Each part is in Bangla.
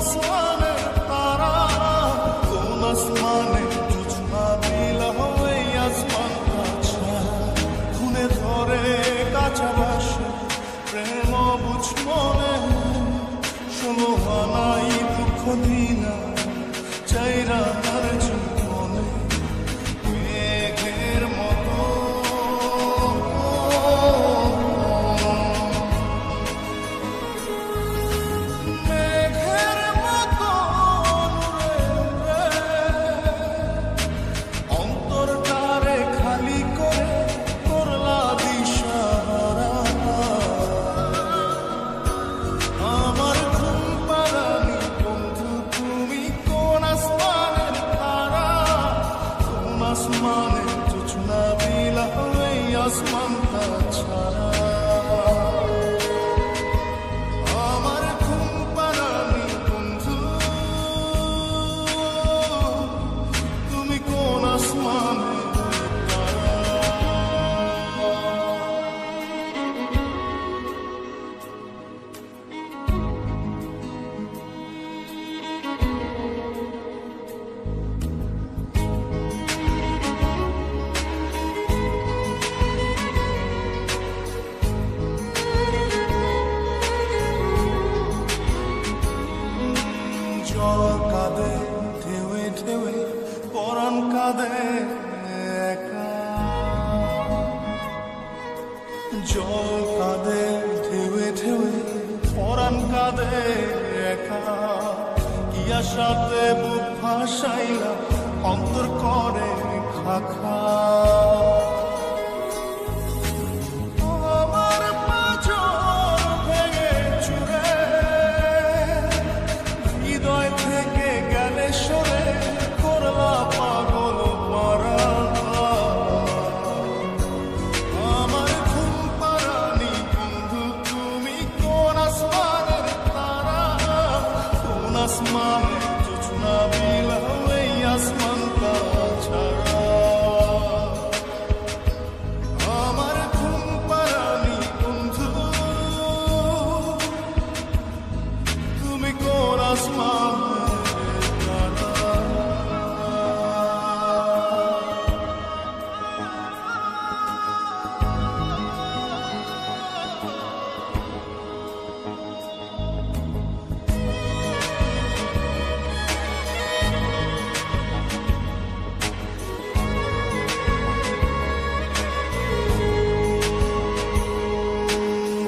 আসমানে তারা, কোন আসমানে জোছনা দিলাম এই আসমানটা ছায়া। খুনে ধরে কাঁচা বাসে প্রেম বুঝ মনে, ষোলো আনাই দুঃখ দিনা চাইরা তার জীবনে। মেঘের মতো মেঘের মতো অন্তরটারে খালি করে করলা দিশাহারা। আমার ঘুম পাড়ানি বন্ধু তুমি কোন আসমানের তারা, কোন আসমানের জোছনা দিলা এই আসমানটা ছাড়া। আমার ঘুম পাড়ানি বন্ধু তুমি কোন আসমানের তারা। জল কাঁদে ঢেউে ঢেউে পরাণ কাঁদে একা। জল কাঁদে ঢেউে ঢেউে পরাণ কাঁদে একা। কি আশাতে বুক ভাসাইলা অন্তর করে খাখা। আমার পাঁজর ভেঙে চুরে হৃদয় থেকে গেলে সরে করলা পাগল পারা। আমার ঘুম পাড়ানি বন্ধু তুমি কোন আসমানের তারা, কোন আসমানের জোছনা দিলা এই আসমানটা ছাড়া। আমার ঘুম পাড়ানি বন্ধু তুমি কোন আসমানের তারা।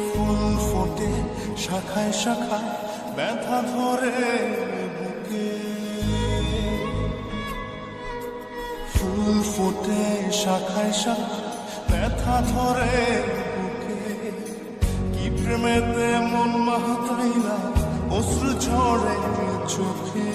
ফুল ফোটে শাখায় শাখায় ব্যথা ধরে বুকে। ফুল ফোটে শাখায় শাখায় ব্যথা ধরে বুকে। কি প্রেমেতে মন মাতাইলা অশ্রু ঝরে চোখে।